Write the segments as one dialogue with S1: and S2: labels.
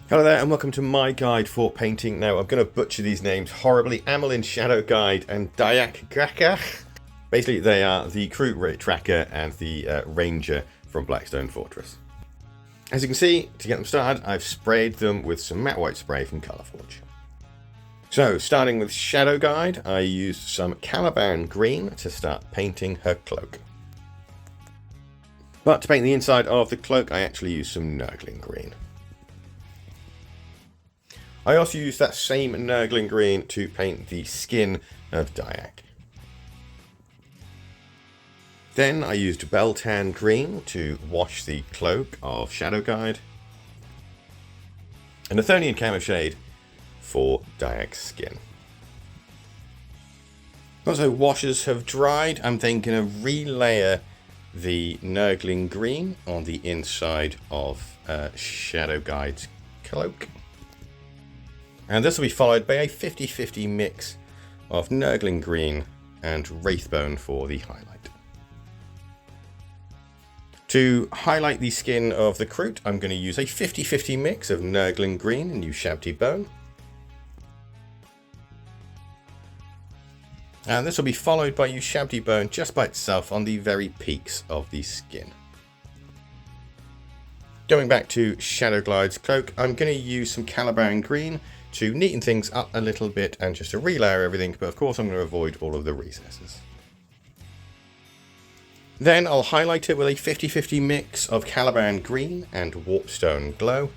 S1: Hello there and welcome to my guide for painting. Now I'm going to butcher these names horribly. Amelin Shadow Guide and Dayak Graka. Basically they are the crew tracker and the ranger from Blackstone Fortress. As you can see, to get them started, I've sprayed them with some matte white spray from Colourforge. So starting with Shadow Guide, I used some Caliban Green to start painting her cloak. But to paint the inside of the cloak I actually used some Nurgling Green. I also used that same Nurgling Green to paint the skin of Dayak. Then I used Beltan Green to wash the cloak of Shadow Guide. And Athonian Camo Shade for Dayak's skin. Once the washes have dried, I'm then going to relayer the Nurgling Green on the inside of Shadow Guide's cloak. And this will be followed by a 50-50 mix of Nurgling Green and Wraithbone for the highlight. To highlight the skin of the Kroot, I'm going to use a 50-50 mix of Nurgling Green and Ushabti Bone. And this will be followed by Ushabti Bone just by itself on the very peaks of the skin. Going back to Shadow Guide's cloak, I'm going to use some Caliban Green to neaten things up a little bit and just to relayer everything, but of course I'm going to avoid all of the recesses. Then I'll highlight it with a 50-50 mix of Caliban Green and Warpstone Glow.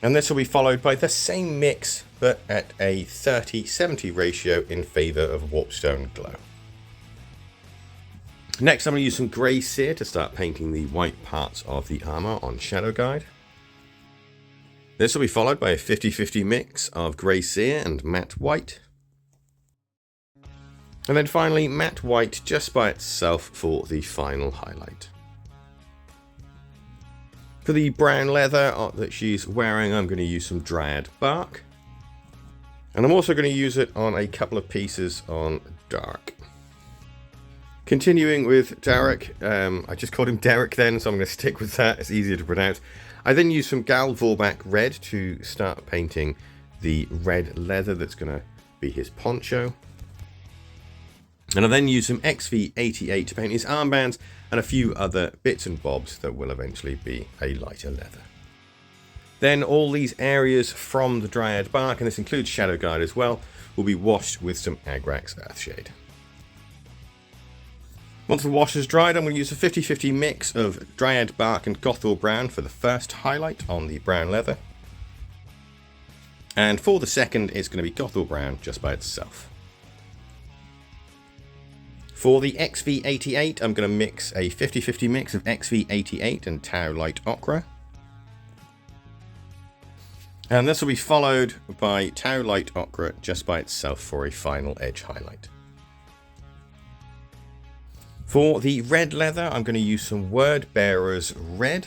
S1: And this will be followed by the same mix, but at a 30-70 ratio in favour of Warpstone Glow. Next I'm going to use some Grey Sear to start painting the white parts of the armour on Shadow Guide. This will be followed by a 50-50 mix of Grey Sear and Matte White. And then finally Matte White just by itself for the final highlight. For the brown leather that she's wearing, I'm going to use some Dryad Bark. And I'm also going to use it on a couple of pieces on Dark. Continuing with Derek, I just called him Derek then, so I'm going to stick with that, it's easier to pronounce. I then used some Gal Vorback Red to start painting the red leather that's going to be his poncho. And I then used some XV88 to paint his armbands and a few other bits and bobs that will eventually be a lighter leather. Then all these areas from the Dryad Bark, and this includes Shadow Guide as well, will be washed with some Agrax Earthshade. Once the wash is dried, I'm going to use a 50-50 mix of Dryad Bark and Gothor Brown for the first highlight on the brown leather. And for the second, it's going to be Gothor Brown just by itself. For the XV88, I'm going to mix a 50-50 mix of XV88 and Tau Light Ochre. And this will be followed by Tau Light Ochre just by itself for a final edge highlight. For the red leather, I'm going to use some Word Bearer's Red.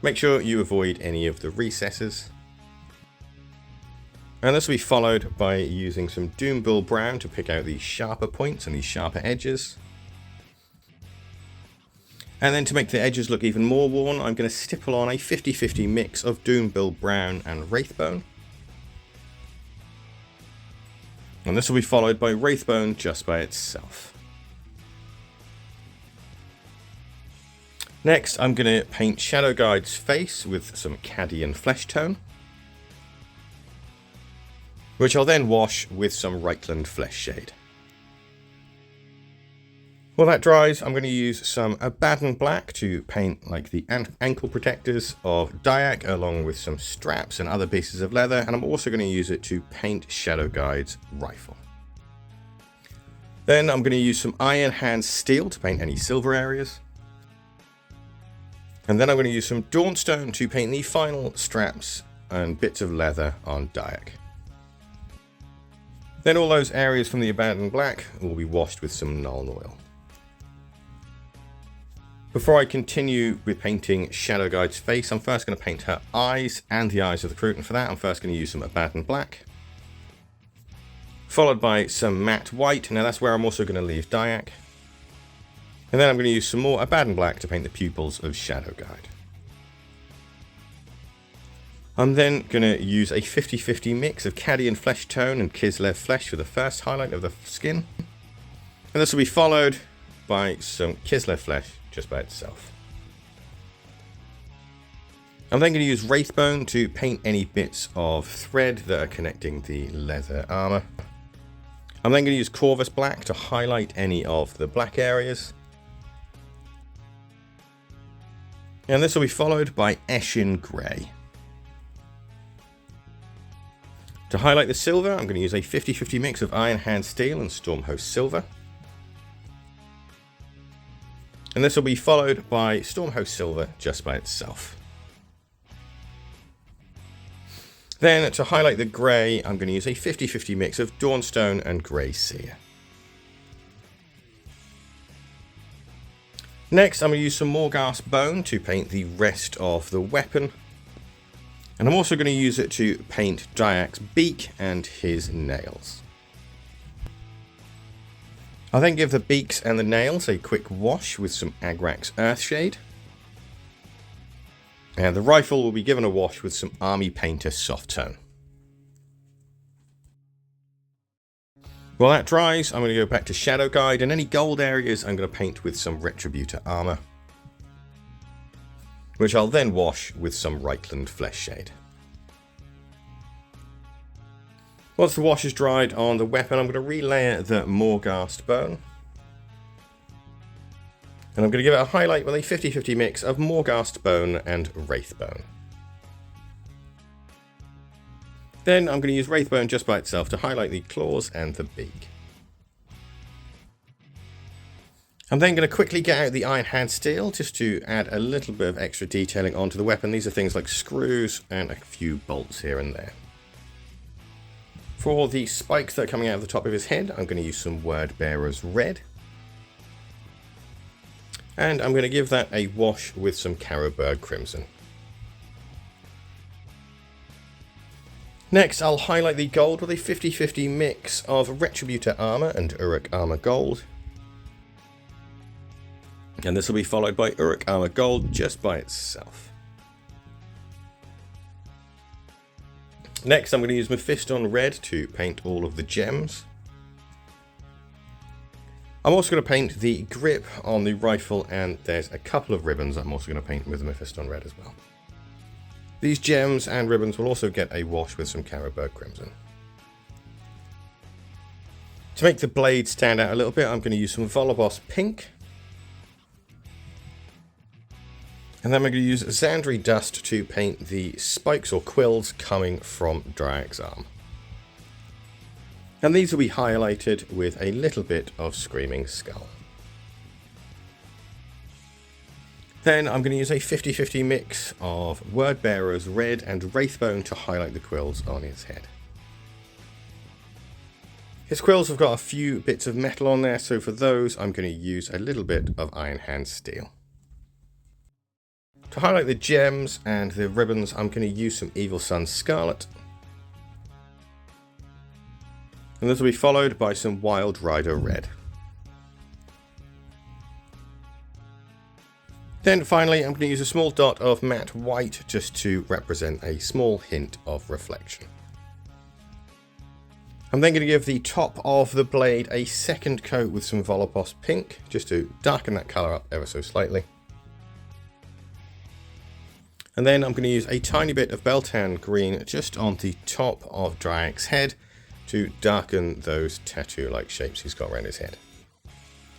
S1: Make sure you avoid any of the recesses. And this will be followed by using some Doombill Brown to pick out the sharper points and the sharper edges. And then to make the edges look even more worn, I'm going to stipple on a 50-50 mix of Doombill Brown and Wraithbone. And this will be followed by Wraithbone just by itself. Next, I'm going to paint Shadow Guide's face with some Cadian Flesh Tone, which I'll then wash with some Reikland Flesh Shade. While that dries, I'm going to use some Abaddon Black to paint like the ankle protectors of Dayak along with some straps and other pieces of leather, and I'm also going to use it to paint Shadow Guide's rifle. Then I'm going to use some Iron Hands Steel to paint any silver areas. And then I'm going to use some Dawnstone to paint the final straps and bits of leather on Dayak. Then all those areas from the Abaddon Black will be washed with some Nuln Oil. Before I continue with painting Shadow Guide's face, I'm first going to paint her eyes and the eyes of the Kroot, and for that I'm first going to use some Abaddon Black. Followed by some Matte White, now that's where I'm also going to leave Dayak. And then I'm going to use some more Abaddon Black to paint the pupils of Shadow Guide. I'm then going to use a 50-50 mix of Cadian flesh tone and Kislev flesh for the first highlight of the skin. And this will be followed by some Kislev flesh just by itself. I'm then going to use Wraithbone to paint any bits of thread that are connecting the leather armor. I'm then going to use Corvus Black to highlight any of the black areas. And this will be followed by Eshin Grey. To highlight the silver, I'm going to use a 50-50 mix of Iron Hand Steel and Stormhost Silver. And this will be followed by Stormhost Silver just by itself. Then, to highlight the grey, I'm going to use a 50-50 mix of Dawnstone and Grey Seer. Next, I'm going to use some Morghast Bone to paint the rest of the weapon. And I'm also going to use it to paint Diak's beak and his nails. I'll then give the beaks and the nails a quick wash with some Agrak's Earthshade. And the rifle will be given a wash with some Army Painter Soft Tone. While that dries, I'm going to go back to Shadow Guide, and any gold areas I'm going to paint with some Retributor Armor, which I'll then wash with some Reichland Flesh Shade. Once the wash is dried on the weapon, I'm going to relayer the Morghast Bone. And I'm going to give it a highlight with a 50-50 mix of Morghast Bone and Wraithbone. Then I'm going to use Wraithbone just by itself to highlight the claws and the beak. I'm then going to quickly get out the Iron Hand Steel just to add a little bit of extra detailing onto the weapon. These are things like screws and a few bolts here and there. For the spikes that are coming out of the top of his head, I'm going to use some Wordbearer's Red. And I'm going to give that a wash with some Carroburg Crimson. Next, I'll highlight the gold with a 50-50 mix of Retributor Armor and Uruk Armor Gold. And this will be followed by Uruk Armor Gold just by itself. Next, I'm going to use Mephiston Red to paint all of the gems. I'm also going to paint the grip on the rifle, and there's a couple of ribbons I'm also going to paint with the Mephiston Red as well. These gems and ribbons will also get a wash with some Carroburg Crimson. To make the blade stand out a little bit, I'm going to use some Volobos Pink. And then I'm going to use Xandri Dust to paint the spikes or quills coming from Diak's arm. And these will be highlighted with a little bit of Screaming Skull. Then I'm going to use a 50-50 mix of Wordbearer's Red and Wraithbone to highlight the quills on his head. His quills have got a few bits of metal on there, so for those I'm going to use a little bit of Iron Hand Steel. To highlight the gems and the ribbons, I'm going to use some Evil Sunz Scarlet. And this will be followed by some Wild Rider Red. Then finally, I'm going to use a small dot of matte white just to represent a small hint of reflection. I'm then going to give the top of the blade a second coat with some Volobos Pink, just to darken that colour up ever so slightly. And then I'm going to use a tiny bit of Beltan Green just on the top of Diak's head to darken those tattoo-like shapes he's got around his head.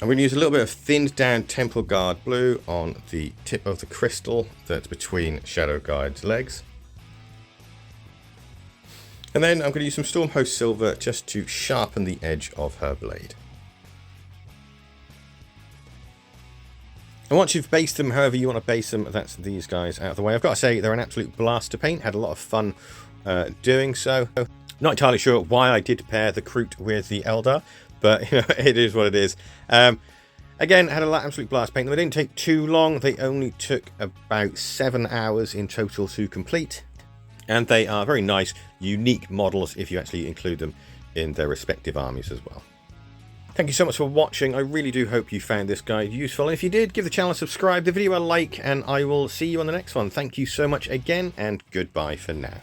S1: I'm going to use a little bit of thinned down Temple Guard Blue on the tip of the crystal that's between Shadow Guide's legs. And then I'm going to use some Stormhost Silver just to sharpen the edge of her blade. And once you've based them however you want to base them, that's these guys out of the way. I've got to say, they're an absolute blast to paint. Had a lot of fun doing so. Not entirely sure why I did pair the Kroot with the Eldar, but you know, it is what it is. Again, had an absolute blast painting them. They didn't take too long. They only took about 7 hours in total to complete. And they are very nice, unique models if you actually include them in their respective armies as well. Thank you so much for watching. I really do hope you found this guide useful. And if you did, give the channel a subscribe, the video a like, and I will see you on the next one. Thank you so much again, and goodbye for now.